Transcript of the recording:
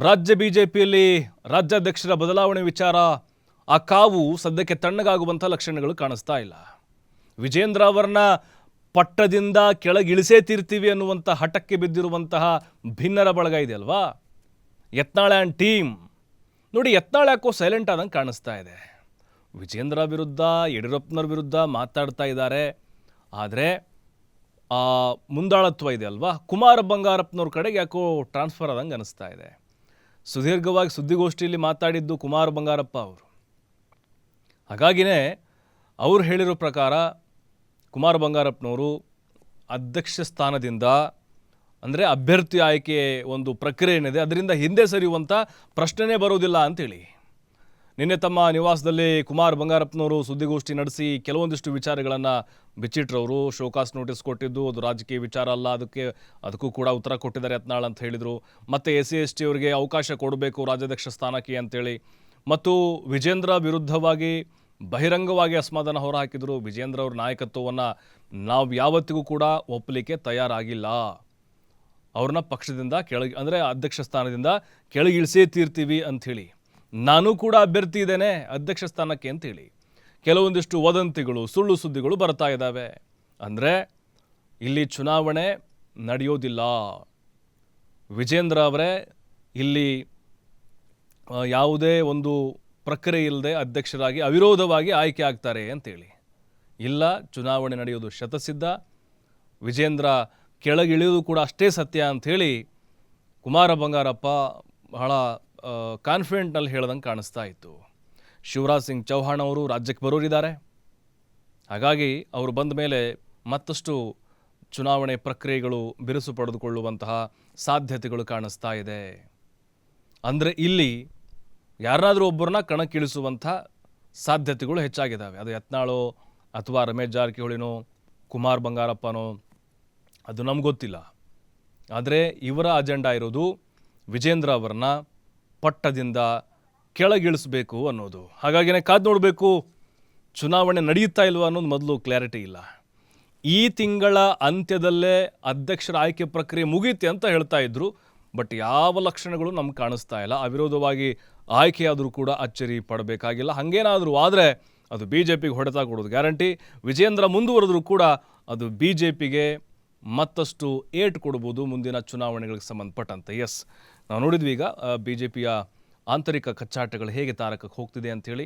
ರಾಜ್ಯ ಬಿಜೆಪಿಯಲ್ಲಿ ರಾಜ್ಯಾಧ್ಯಕ್ಷರ ಬದಲಾವಣೆ ವಿಚಾರ ಆ ಕಾವು ಸದ್ಯಕ್ಕೆ ತಣ್ಣಗಾಗುವಂಥ ಲಕ್ಷಣಗಳು ಕಾಣಿಸ್ತಾ ಇಲ್ಲ. ವಿಜೇಂದ್ರ ಅವರನ್ನ ಪಟ್ಟದಿಂದ ಕೆಳಗಿಳಿಸೇ ತೀರ್ತೀವಿ ಅನ್ನುವಂಥ ಹಠಕ್ಕೆ ಬಿದ್ದಿರುವಂತಹ ಭಿನ್ನರ ಬಳಗ ಇದೆಯಲ್ವಾ, ಯತ್ನಾಳ್ ಆ್ಯಂಡ್ ಟೀಮ್. ನೋಡಿ, ಯತ್ನಾಳ್ ಯಾಕೋ ಸೈಲೆಂಟ್ ಆದಂಗೆ ಕಾಣಿಸ್ತಾ ಇದೆ. ವಿಜೇಂದ್ರ ವಿರುದ್ಧ, ಯಡಿಯೂರಪ್ಪನವ್ರ ವಿರುದ್ಧ ಮಾತಾಡ್ತಾ ಇದ್ದಾರೆ. ಆದರೆ ಆ ಮುಂದಾಳತ್ವ ಇದೆ ಅಲ್ವಾ, ಕುಮಾರ ಬಂಗಾರಪ್ಪನವ್ರ ಕಡೆಗೆ ಯಾಕೋ ಟ್ರಾನ್ಸ್ಫರ್ ಆದಂಗೆ ಅನಿಸ್ತಾ ಇದೆ. ಸುದೀರ್ಘವಾಗಿ ಸುದ್ದಿಗೋಷ್ಠಿಯಲ್ಲಿ ಮಾತಾಡಿದ್ದು ಕುಮಾರ ಬಂಗಾರಪ್ಪ ಅವರು. ಹಾಗಾಗಿನೇ ಅವ್ರು ಹೇಳಿರೋ ಪ್ರಕಾರ ಕುಮಾರ ಬಂಗಾರಪ್ಪನವರು ಅಧ್ಯಕ್ಷ ಸ್ಥಾನದಿಂದ, ಅಂದರೆ ಅಭ್ಯರ್ಥಿ ಆಯ್ಕೆ ಒಂದು ಪ್ರಕ್ರಿಯೆ ಏನಿದೆ ಅದರಿಂದ ಹಿಂದೆ ಸರಿಯುವಂಥ ಪ್ರಶ್ನೆನೇ ಬರೋದಿಲ್ಲ ಅಂತೇಳಿ ನಿನ್ನೆ ತಮ್ಮ ನಿವಾಸದಲ್ಲಿ ಕುಮಾರ ಬಂಗಾರಪ್ಪನವರು ಸುದ್ದಿಗೋಷ್ಠಿ ನಡೆಸಿ ಕೆಲವೊಂದಿಷ್ಟು ವಿಚಾರಗಳನ್ನು ಬಿಚ್ಚಿಟ್ರವರು. ಶೋಕಾಸ್ ನೋಟಿಸ್ ಕೊಟ್ಟಿದ್ದು ಅದು ರಾಜಕೀಯ ವಿಚಾರ ಅಲ್ಲ, ಅದಕ್ಕೂ ಕೂಡ ಉತ್ತರ ಕೊಟ್ಟಿದ್ದಾರೆ ಯತ್ನಾಳ್ ಅಂತ ಹೇಳಿದರು. ಮತ್ತು SC/ST ಅವರಿಗೆ ಅವಕಾಶ ಕೊಡಬೇಕು ರಾಜ್ಯಾಧ್ಯಕ್ಷ ಸ್ಥಾನಕ್ಕೆ ಅಂತೇಳಿ, ಮತ್ತು ವಿಜೇಂದ್ರ ವಿರುದ್ಧವಾಗಿ ಬಹಿರಂಗವಾಗಿ ಅಸಮಾಧಾನ ಹೊರಹಾಕಿದರು. ವಿಜೇಂದ್ರ ಅವ್ರ ನಾಯಕತ್ವವನ್ನು ನಾವು ಯಾವತ್ತಿಗೂ ಕೂಡ ಒಪ್ಪಲಿಕ್ಕೆ ತಯಾರಾಗಿಲ್ಲ, ಅವ್ರನ್ನ ಪಕ್ಷದಿಂದ ಅಂದರೆ ಅಧ್ಯಕ್ಷ ಸ್ಥಾನದಿಂದ ಕೆಳಗಿಳಿಸೇ ತೀರ್ತೀವಿ ಅಂಥೇಳಿ. ನಾನು ಕೂಡ ಅಭ್ಯರ್ಥಿ ಇದ್ದೇನೆ ಅಧ್ಯಕ್ಷ ಸ್ಥಾನಕ್ಕೆ ಅಂತೇಳಿ ಕೆಲವೊಂದಿಷ್ಟು ವದಂತಿಗಳು, ಸುಳ್ಳು ಸುದ್ದಿಗಳು ಬರ್ತಾ ಇದ್ದಾವೆ. ಅಂದರೆ ಇಲ್ಲಿ ಚುನಾವಣೆ ನಡೆಯೋದಿಲ್ಲ, ವಿಜೇಂದ್ರ ಅವರೇ ಇಲ್ಲಿ ಯಾವುದೇ ಒಂದು ಪ್ರಕ್ರಿಯೆ ಇಲ್ಲದೆ ಅಧ್ಯಕ್ಷರಾಗಿ ಅವಿರೋಧವಾಗಿ ಆಯ್ಕೆ ಆಗ್ತಾರೆ ಅಂತೇಳಿ. ಇಲ್ಲ, ಚುನಾವಣೆ ನಡೆಯೋದು ಶತಸಿದ್ಧ, ವಿಜೇಂದ್ರ ಕೆಳಗಿಳಿಯೋದು ಕೂಡ ಅಷ್ಟೇ ಸತ್ಯ ಅಂಥೇಳಿ ಕುಮಾರ ಬಂಗಾರಪ್ಪ ಬಹಳ ಕಾನ್ಫಿಡೆಂಟ್ನಲ್ಲಿ ಹೇಳ್ದಂಗೆ ಕಾಣಿಸ್ತಾ ಇತ್ತು. ಶಿವರಾಜ್ ಸಿಂಗ್ ಚೌಹಾಣ್ ಅವರು ರಾಜ್ಯಕ್ಕೆ ಬರೋರಿದ್ದಾರೆ. ಹಾಗಾಗಿ ಅವರು ಬಂದ ಮೇಲೆ ಮತ್ತಷ್ಟು ಚುನಾವಣೆ ಪ್ರಕ್ರಿಯೆಗಳು ಬಿರುಸು ಪಡೆದುಕೊಳ್ಳುವಂತಹ ಸಾಧ್ಯತೆಗಳು ಕಾಣಿಸ್ತಾ ಇದೆ. ಅಂದರೆ ಇಲ್ಲಿ ಯಾರಾದರೂ ಒಬ್ಬರನ್ನ ಕಣಕ್ಕಿಳಿಸುವಂಥ ಸಾಧ್ಯತೆಗಳು ಹೆಚ್ಚಾಗಿದ್ದಾವೆ. ಅದು ಯತ್ನಾಳೋ ಅಥವಾ ರಮೇಶ್ ಜಾರಕಿಹೊಳಿನೋ ಕುಮಾರ್ ಬಂಗಾರಪ್ಪನೋ ಅದು ನಮ್ಗೆ ಗೊತ್ತಿಲ್ಲ. ಆದರೆ ಇವರ ಅಜೆಂಡಾ ಇರೋದು ವಿಜೇಂದ್ರ ಅವರನ್ನ ಪಟ್ಟದಿಂದ ಕೆಳಗಿಳಿಸಬೇಕು ಅನ್ನೋದು. ಹಾಗಾಗಿನೇ ಕಾದು ನೋಡಬೇಕು, ಚುನಾವಣೆ ನಡೆಯುತ್ತಾ ಇಲ್ವ ಅನ್ನೋದು ಮೊದಲು ಕ್ಲಾರಿಟಿ ಇಲ್ಲ. ಈ ತಿಂಗಳ ಅಂತ್ಯದಲ್ಲೇ ಅಧ್ಯಕ್ಷರ ಆಯ್ಕೆ ಪ್ರಕ್ರಿಯೆ ಮುಗೀತಿ ಅಂತ ಹೇಳ್ತಾ ಇದ್ರು. ಬಟ್ ಯಾವ ಲಕ್ಷಣಗಳು ನಮ್ಗೆ ಕಾಣಿಸ್ತಾ ಇಲ್ಲ. ಅವಿರೋಧವಾಗಿ ಆಯ್ಕೆಯಾದರೂ ಕೂಡ ಅಚ್ಚರಿ ಪಡಬೇಕಾಗಿಲ್ಲ. ಹಾಗೇನಾದರೂ ಆದರೆ ಅದು BJPಗೆ ಹೊಡೆತ ಕೊಡೋದು ಗ್ಯಾರಂಟಿ. ವಿಜೇಂದ್ರ ಮುಂದುವರೆದರೂ ಕೂಡ ಅದು BJPಗೆ ಮತ್ತಷ್ಟು ಏಟು ಕೊಡ್ಬೋದು ಮುಂದಿನ ಚುನಾವಣೆಗಳಿಗೆ ಸಂಬಂಧಪಟ್ಟಂತೆ. ಎಸ್, ನಾವು ನೋಡಿದ್ವಿ ಈಗ BJPಯ ಆಂತರಿಕ ಕಚ್ಚಾಟಗಳು ಹೇಗೆ ತಾರಕಕ್ಕೆ ಹೋಗ್ತಿದೆ ಅಂಥೇಳಿ.